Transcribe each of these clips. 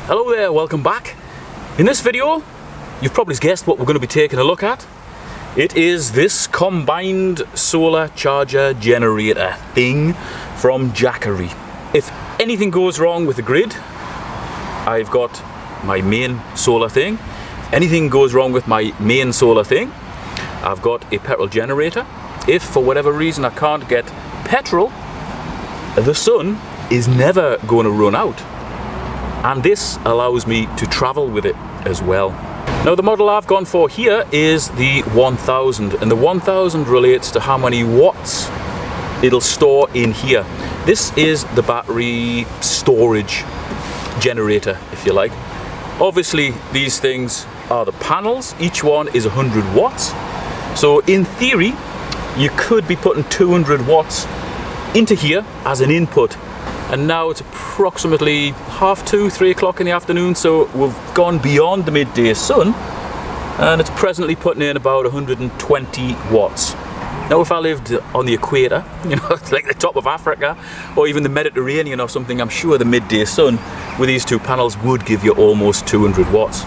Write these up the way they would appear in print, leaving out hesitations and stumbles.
Hello there, welcome back. In this video, you've probably guessed what we're going to be taking a look at. It is this combined solar charger generator thing from Jackery. If anything goes wrong with the grid, I've got my main solar thing. Anything goes wrong with my main solar thing, I've got a petrol generator. If for whatever reason I can't get petrol, the sun is never going to run out. And this allows me to travel with it as well. Now the model I've gone for here is the 1000, and the 1000 relates to how many watts it'll store in here. This is the battery storage generator, if you like. Obviously these things are the panels, each one is 100 watts. So in theory, you could be putting 200 watts into here as an input. And now it's approximately 2:30, 3 o'clock in the afternoon, so we've gone beyond the midday sun, and it's presently putting in about 120 watts. Now if I lived on the equator, you know, like the top of Africa, or even the Mediterranean or something, I'm sure the midday sun with these two panels would give you almost 200 watts.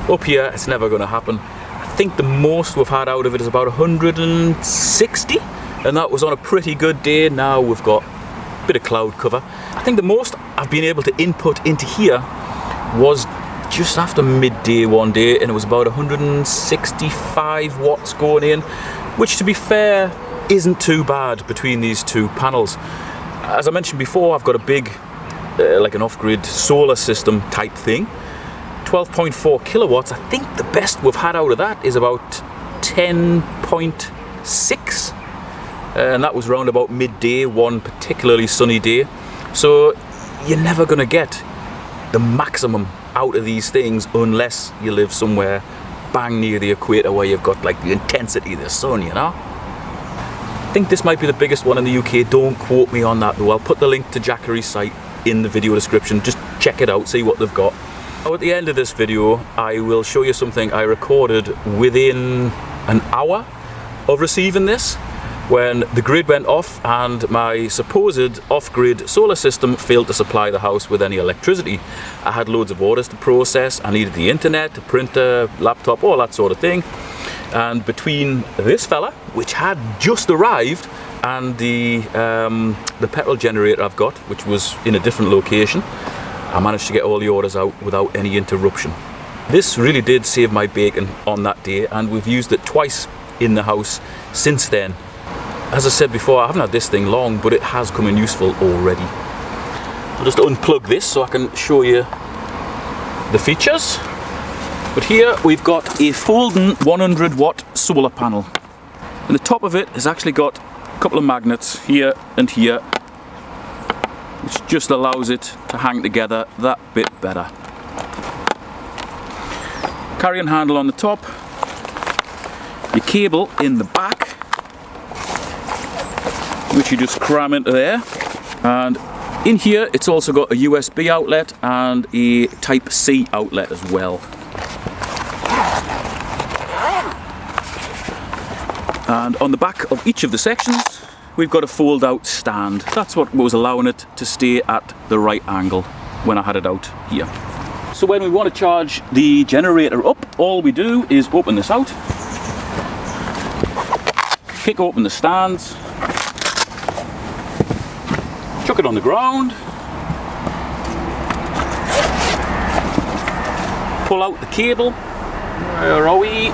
Up here, it's never going to happen. I think the most we've had out of it is about 160, and that was on a pretty good day. Now we've got a bit of cloud cover. I think the most I've been able to input into here was just after midday one day, and it was about 165 watts going in, which to be fair isn't too bad between these two panels. As I mentioned before, I've got a big like an off-grid solar system type thing, 12.4 kilowatts. I think the best we've had out of that is about 10.6, and that was round about midday one particularly sunny day. So you're never going to get the maximum out of these things unless you live somewhere bang near the equator where you've got like the intensity of the sun, you know. I think this might be the biggest one in the UK. Don't quote me on that though. I'll put the link to Jackery's site in the video description. Just check it out, see what they've got. Now at the end of this video, I will show you something I recorded within an hour of receiving this, when the grid went off and my supposed off-grid solar system failed to supply the house with any electricity. I had loads of orders to process, I needed the internet, a printer, laptop, all that sort of thing. And between this fella, which had just arrived, and the petrol generator I've got, which was in a different location, I managed to get all the orders out without any interruption. This really did save my bacon on that day, and we've used it twice in the house since then. As I said before, I haven't had this thing long, but it has come in useful already. I'll just unplug this so I can show you the features. But here we've got a folding 100 watt solar panel. And the top of it has actually got a couple of magnets here and here, which just allows it to hang together that bit better. Carrying handle on the top, your cable in the back, which you just cram into there, and in here it's also got a USB outlet and a Type C outlet as well. And on the back of each of the sections we've got a fold out stand. That's what was allowing it to stay at the right angle when I had it out here. So when we want to charge the generator up, all we do is open this out, pick open the stands, chuck it on the ground, pull out the cable, where are we,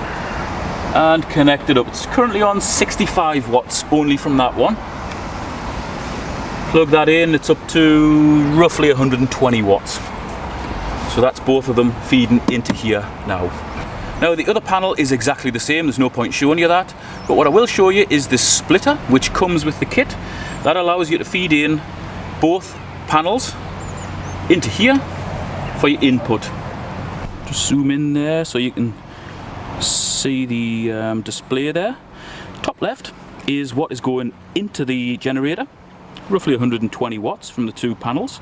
and connect it up. It's currently on 65 watts only from that one. Plug that in, it's up to roughly 120 watts. So that's both of them feeding into here now. Now the other panel is exactly the same, there's no point showing you that, but what I will show you is this splitter which comes with the kit. That allows you to feed in both panels into here for your input. Just zoom in there so you can see the display there. Top left is what is going into the generator, roughly 120 watts from the two panels.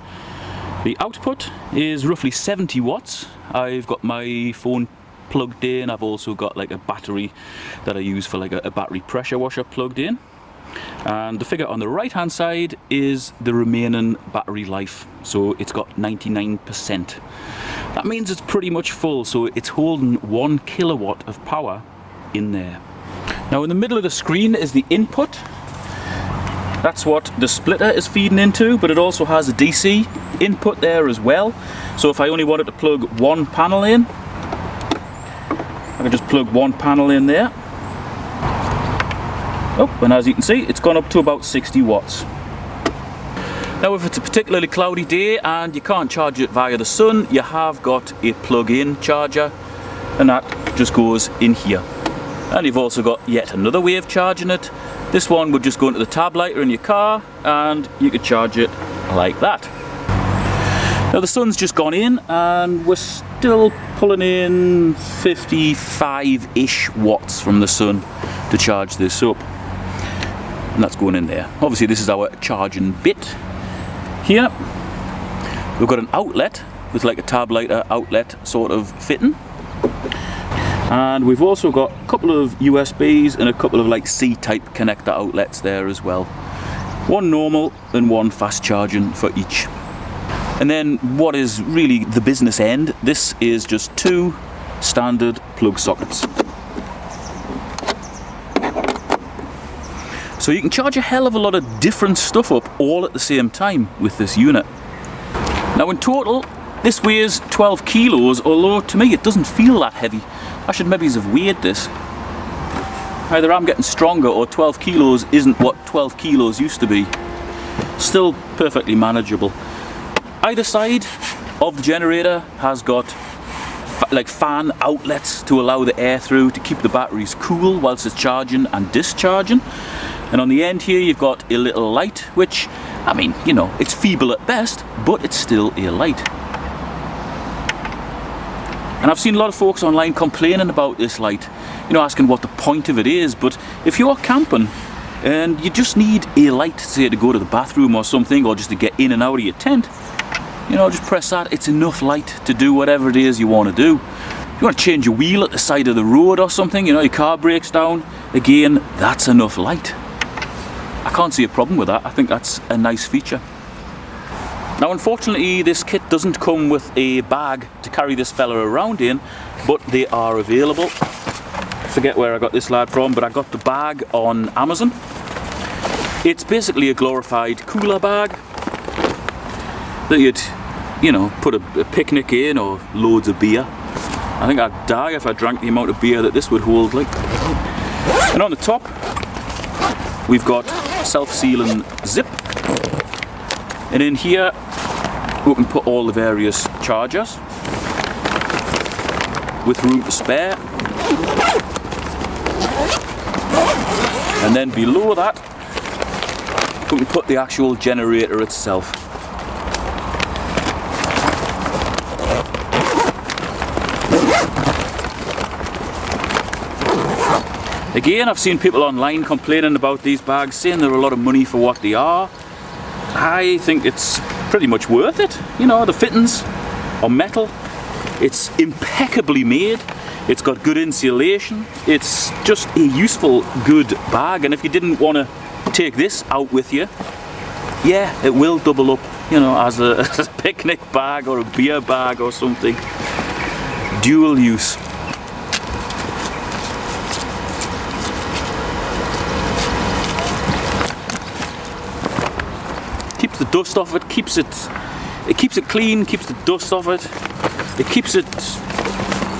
The output is roughly 70 watts. I've got my phone plugged in. I've also got like a battery that I use for like a battery pressure washer plugged in. And the figure on the right hand side is the remaining battery life, so it's got 99%. That means it's pretty much full, so it's holding 1 kilowatt of power in there. Now in the middle of the screen is the input. That's what the splitter is feeding into, but it also has a DC input there as well. So if I only wanted to plug one panel in, I can just plug one panel in there. Oh, and as you can see, it's gone up to about 60 watts. Now if it's a particularly cloudy day and you can't charge it via the sun, you have got a plug-in charger, and that just goes in here. And you've also got yet another way of charging it. This one would just go into the tab lighter in your car and you could charge it like that. Now the sun's just gone in and we're still pulling in 55-ish watts from the sun to charge this up. And that's going in there. Obviously this is our charging bit. Here we've got an outlet with like a tab lighter outlet sort of fitting. And we've also got a couple of USBs and a couple of like C-type connector outlets there as well. One normal and one fast charging for each. And then what is really the business end, this is just 2 standard plug sockets. So you can charge a hell of a lot of different stuff up all at the same time with this unit. Now in total, this weighs 12 kilos, although to me it doesn't feel that heavy. I should maybe have weighed this. Either I'm getting stronger or 12 kilos isn't what 12 kilos used to be. Still perfectly manageable. Either side of the generator has got like fan outlets to allow the air through to keep the batteries cool whilst it's charging and discharging. And on the end here you've got a little light, which, I mean, you know, it's feeble at best, but it's still a light. And I've seen a lot of folks online complaining about this light, you know, asking what the point of it is. But if you're camping and you just need a light, say to go to the bathroom or something, or just to get in and out of your tent, you know, just press that. It's enough light to do whatever it is you want to do. If you want to change your wheel at the side of the road or something, you know, your car breaks down, again, that's enough light. I can't see a problem with that. I think that's a nice feature. Now unfortunately this kit doesn't come with a bag to carry this fella around in, but they are available. I forget where I got this lad from, but I got the bag on Amazon. It's basically a glorified cooler bag that you'd, you know, put a picnic in or loads of beer. I think I'd die if I drank the amount of beer that this would hold. Like. And on the top we've got self-sealing zip, and in here we can put all the various chargers with room to spare. And then below that we can put the actual generator itself. Again, I've seen people online complaining about these bags, saying they're a lot of money for what they are. I think it's pretty much worth it. You know, the fittings are metal, it's impeccably made, it's got good insulation, it's just a useful, good bag. And if you didn't want to take this out with you, yeah, it will double up, you know, as a picnic bag or a beer bag or something. Dual use. Keeps the dust off it, keeps it clean, keeps the dust off it.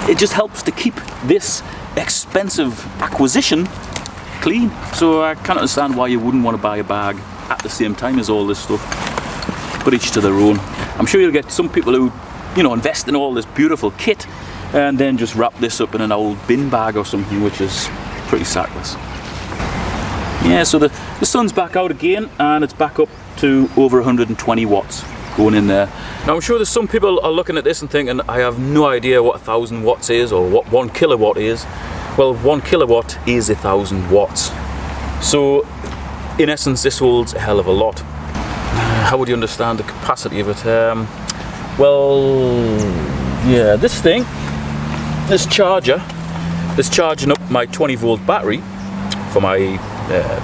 It just helps to keep this expensive acquisition clean. So I can't understand why you wouldn't want to buy a bag at the same time as all this stuff. But each to their own. I'm sure you'll get some people who, you know, invest in all this beautiful kit and then just wrap this up in an old bin bag or something, which is pretty sackless. Yeah, so the sun's back out again and it's back up to over 120 watts going in there. Now I'm sure there's some people are looking at this and thinking, I have no idea what 1,000 watts is or what 1 kilowatt is. Well, 1 kilowatt is 1,000 watts. So in essence this holds a hell of a lot. How would you understand the capacity of it? Well, yeah, this thing, this charger, is charging up my 20 volt battery for my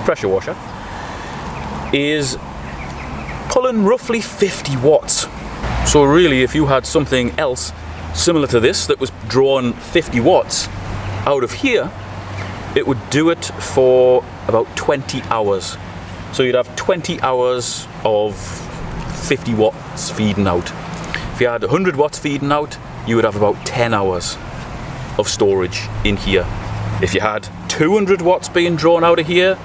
pressure washer, is pulling roughly 50 watts. So really, if you had something else similar to this that was drawing 50 watts out of here, it would do it for about 20 hours. So you'd have 20 hours of 50 watts feeding out. If you had 100 watts feeding out, you would have about 10 hours of storage in here. If you had 200 watts being drawn out of here,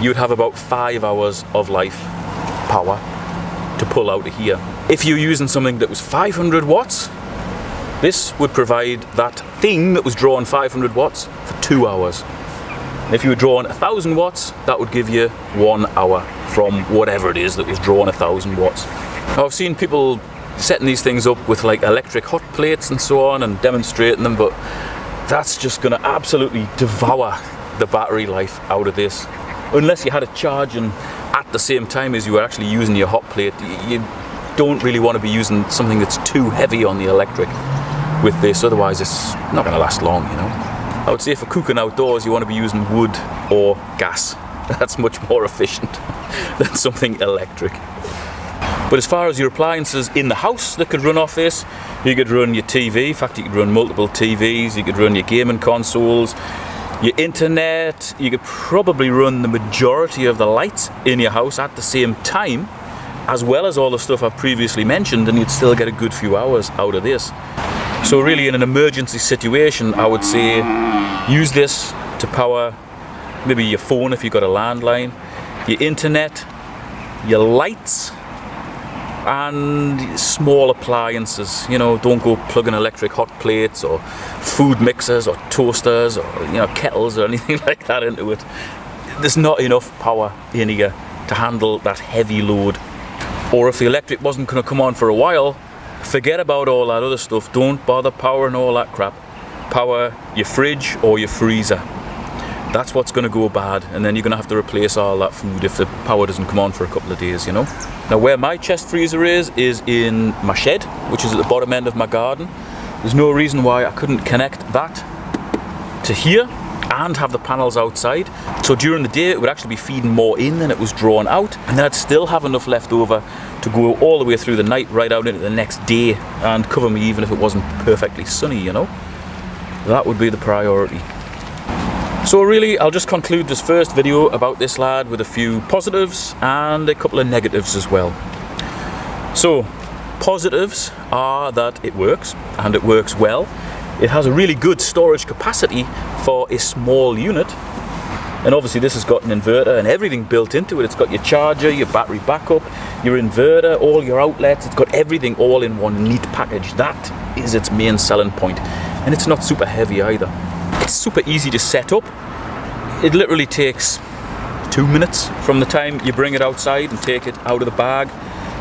you'd have about 5 hours of life power to pull out of here. If you're using something that was 500 watts, this would provide that thing that was drawing 500 watts for 2 hours. And if you were drawing 1,000 watts, that would give you 1 hour from whatever it is that was drawing 1,000 watts. Now, I've seen people setting these things up with like electric hot plates and so on and demonstrating them, but that's just going to absolutely devour the battery life out of this. Unless you had it charging at the same time as you were actually using your hot plate, you don't really want to be using something that's too heavy on the electric with this, otherwise it's not going to last long, you know. I would say for cooking outdoors you want to be using wood or gas. That's much more efficient than something electric. But as far as your appliances in the house that could run off this, you could run your TV. In fact, you could run multiple TVs, you could run your gaming consoles, your internet. You could probably run the majority of the lights in your house at the same time, as well as all the stuff I've previously mentioned, and you'd still get a good few hours out of this. So really, in an emergency situation, I would say use this to power maybe your phone if you've got a landline, your internet, your lights, and small appliances. You know, don't go plugging electric hot plates or food mixers or toasters or, you know, kettles or anything like that into it. There's not enough power in here to handle that heavy load. Or if the electric wasn't going to come on for a while, forget about all that other stuff. Don't bother powering all that crap. Power your fridge or your freezer. That's what's going to go bad, and then you're going to have to replace all that food if the power doesn't come on for a couple of days, you know. Now, where my chest freezer is in my shed, which is at the bottom end of my garden. There's no reason why I couldn't connect that to here and have the panels outside. So during the day it would actually be feeding more in than it was drawn out, and then I'd still have enough left over to go all the way through the night right out into the next day and cover me even if it wasn't perfectly sunny, you know. That would be the priority. So really, I'll just conclude this first video about this lad with a few positives and a couple of negatives as well. So, positives are that it works, and it works well. It has a really good storage capacity for a small unit. And obviously this has got an inverter and everything built into it. It's got your charger, your battery backup, your inverter, all your outlets. It's got everything all in one neat package. That is its main selling point. And it's not super heavy either. It's super easy to set up. It literally takes 2 minutes from the time you bring it outside and take it out of the bag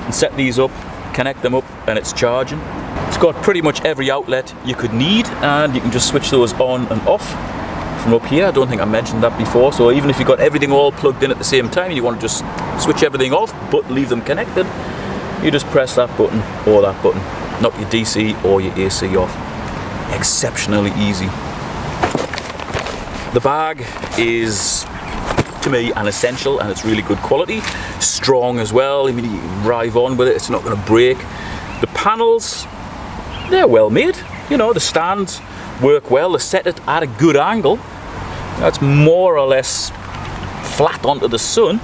and set these up, connect them up, and it's charging. It's got pretty much every outlet you could need, and you can just switch those on and off from up here. I don't think I mentioned that before. So even if you've got everything all plugged in at the same time and you want to just switch everything off but leave them connected, you just press that button or that button, knock your DC or your AC off. Exceptionally easy. The bag is, to me, an essential, and it's really good quality. Strong as well. I mean, you can drive on with it, it's not going to break. The panels, they're well made. You know, the stands work well. They set it at a good angle. That's more or less flat onto the sun.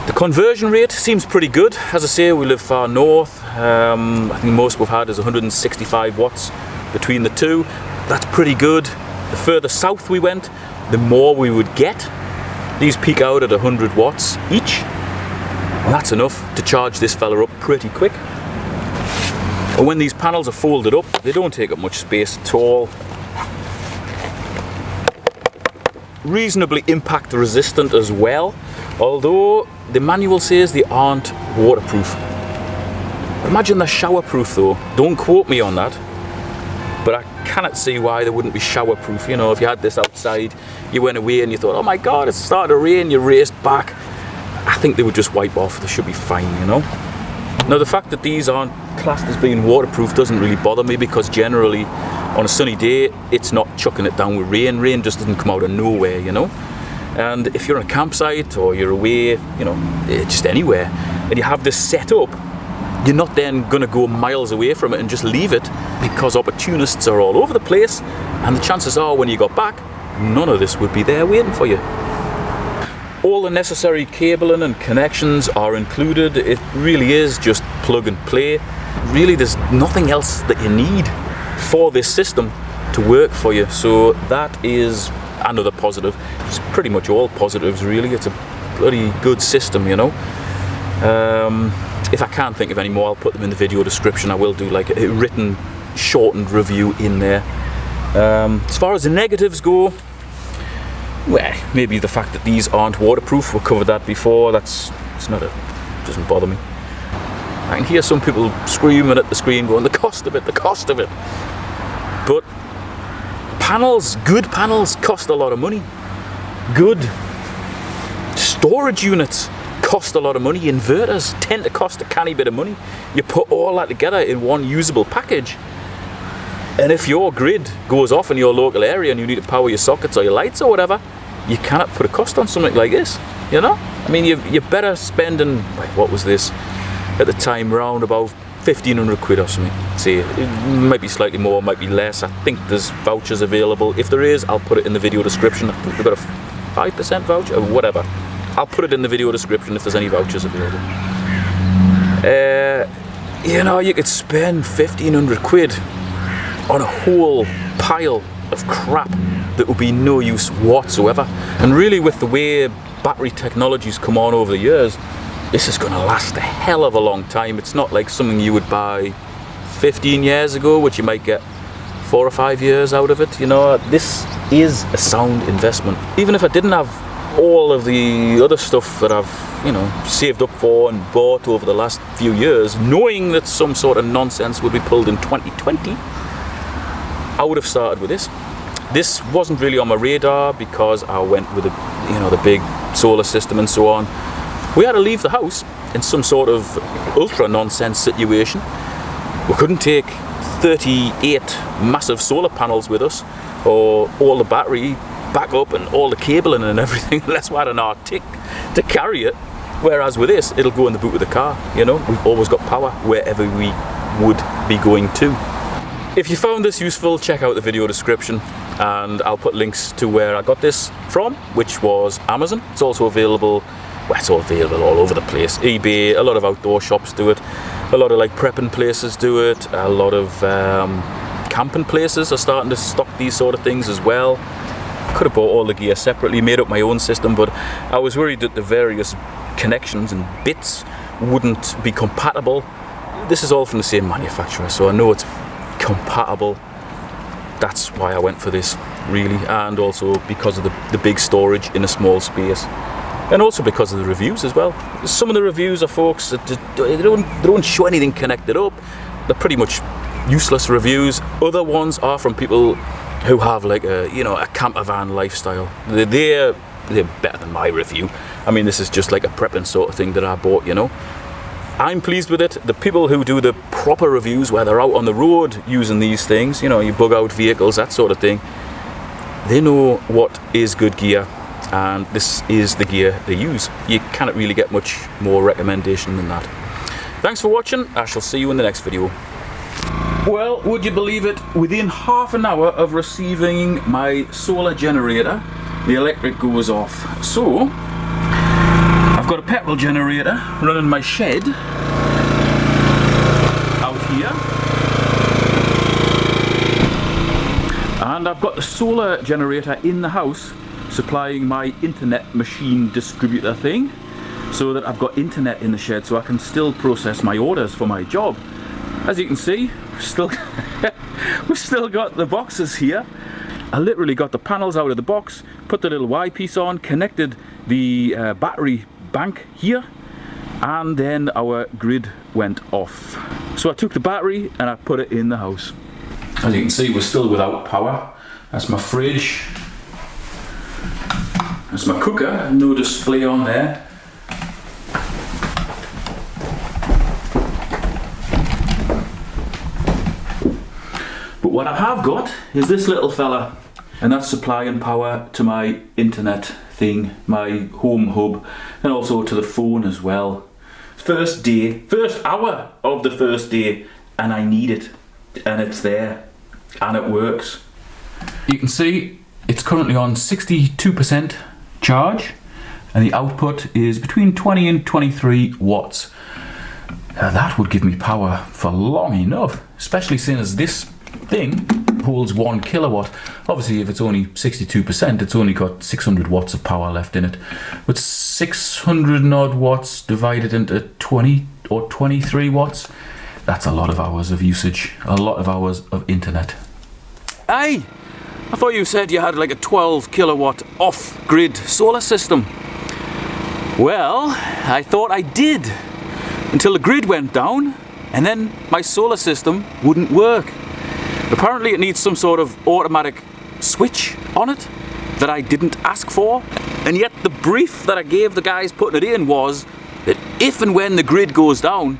The conversion rate seems pretty good. As I say, we live far north. I think most we've had is 165 watts between the two. That's pretty good. The further south we went, the more we would get. These peak out at 100 watts each, and that's enough to charge this fella up pretty quick. And when these panels are folded up, they don't take up much space at all. Reasonably impact resistant as well, although the manual says they aren't waterproof. Imagine they're showerproof though. Don't quote me on that. But I cannot see why they wouldn't be showerproof. You know, if you had this outside, you went away and you thought, oh my God, it's starting to rain, you raced back. I think they would just wipe off. They should be fine, you know. Now, the fact that these aren't classed as being waterproof doesn't really bother me, because generally on a sunny day, it's not chucking it down with rain. Rain just doesn't come out of nowhere, you know. And if you're on a campsite or you're away, you know, just anywhere, and you have this set up, you're not then going to go miles away from it and just leave it, because opportunists are all over the place, and the chances are when you got back, none of this would be there waiting for you. All the necessary cabling and connections are included. It really is just plug and play. Really, there's nothing else that you need for this system to work for you. So that is another positive. It's pretty much all positives, really. It's a bloody good system, you know. If I can't think of any more, I'll put them in the video description. I will do like a written, shortened review in there. As far as the negatives go, well, maybe the fact that these aren't waterproof. We covered that before. Doesn't bother me. I can hear some people screaming at the screen going, the cost of it, the cost of it. But panels, good panels, cost a lot of money. Good storage units cost a lot of money. Inverters tend to cost a canny bit of money. You put all that together in one usable package, and if your grid goes off in your local area and you need to power your sockets or your lights or whatever, you cannot put a cost on something like this, you know? I mean, you're better spending, what was this at the time, round about 1,500 quid or something. See, it might be slightly more, might be less. I think there's vouchers available. If there is, I'll put it in the video description. I think we've got a 5% voucher or whatever. I'll put it in the video description if there's any vouchers available. You know, you could spend 1,500 quid on a whole pile of crap that would be no use whatsoever. And really, with the way battery technology's come on over the years, this is going to last a hell of a long time. It's not like something you would buy 15 years ago, which you might get 4 or 5 years out of it. You know, this is a sound investment. Even if I didn't have all of the other stuff that I've, you know, saved up for and bought over the last few years, knowing that some sort of nonsense would be pulled in 2020, I would have started with this. This wasn't really on my radar because I went with the big solar system and so on. We had to leave the house in some sort of ultra nonsense situation. We couldn't take 38 massive solar panels with us, or all the battery backup and all the cabling and everything, unless we had an Arctic to carry it. Whereas with this, it'll go in the boot of the car. You know, we've always got power wherever we would be going to. If you found this useful, check out the video description, and I'll put links to where I got this from, which was Amazon. It's also available, well, it's all available all over the place. eBay, a lot of outdoor shops do it, a lot of like prepping places do it, a lot of camping places are starting to stock these sort of things as well. Could have bought all the gear separately, made up my own system, but I was worried that the various connections and bits wouldn't be compatible. This is all from the same manufacturer, so I know it's compatible. That's why I went for this, really, and also because of the big storage in a small space, and also because of the reviews as well. Some of the reviews are folks that they don't show anything connected up. They're pretty much useless reviews. Other ones are from people who have like a camper van lifestyle. They're better than my review. I mean, this is just like a prepping sort of thing that I bought, you know. I'm pleased with it. The people who do the proper reviews where they're out on the road using these things, you know, you bug out vehicles, that sort of thing, they know what is good gear, and this is the gear they use. You cannot really get much more recommendation than that. Thanks for watching. I shall see you in the next video. Well, would you believe it? Within half an hour of receiving my solar generator, the electric goes off. So I've got a petrol generator running my shed out here, and I've got the solar generator in the house supplying my internet machine distributor thing, so that I've got internet in the shed so I can still process my orders for my job. As you can see, we've still got the boxes here. I literally got the panels out of the box, put the little Y piece on, connected the battery bank here, and then our grid went off. So I took the battery and I put it in the house. As you can see, we're still without power. That's my fridge. That's my cooker, no display on there. But what I have got is this little fella, and that's supplying power to my internet thing, my home hub, and also to the phone as well. As first day, first hour of the first day, and I need it, and it's there, and it works. You can see it's currently on 62% charge, and the output is between 20 and 23 watts. Now that would give me power for long enough, especially since this thing holds 1 kilowatt. Obviously, if it's only 62%, it's only got 600 watts of power left in it. But 600 and odd watts divided into 20 or 23 watts, that's a lot of hours of usage, a lot of hours of internet. Hey, I thought you said you had like a 12 kilowatt off-grid solar system. Well, I thought I did, until the grid went down, and then my solar system wouldn't work. Apparently it needs some sort of automatic switch on it that I didn't ask for, and yet the brief that I gave the guys putting it in was that if and when the grid goes down,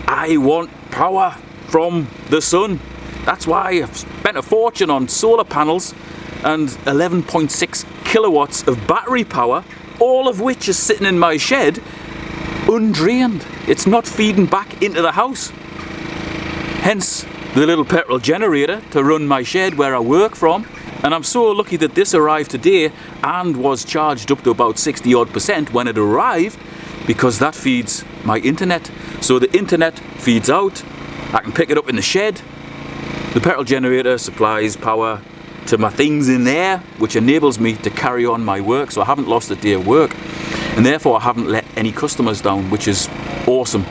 I want power from the sun. That's why I've spent a fortune on solar panels and 11.6 kilowatts of battery power, all of which is sitting in my shed undrained. It's not feeding back into the house. Hence the little petrol generator to run my shed where I work from. And I'm so lucky that this arrived today and was charged up to about 60 odd % when it arrived, because that feeds my internet. So the internet feeds out, I can pick it up in the shed. The petrol generator supplies power to my things in there, which enables me to carry on my work. So I haven't lost a day of work, and therefore I haven't let any customers down, which is awesome.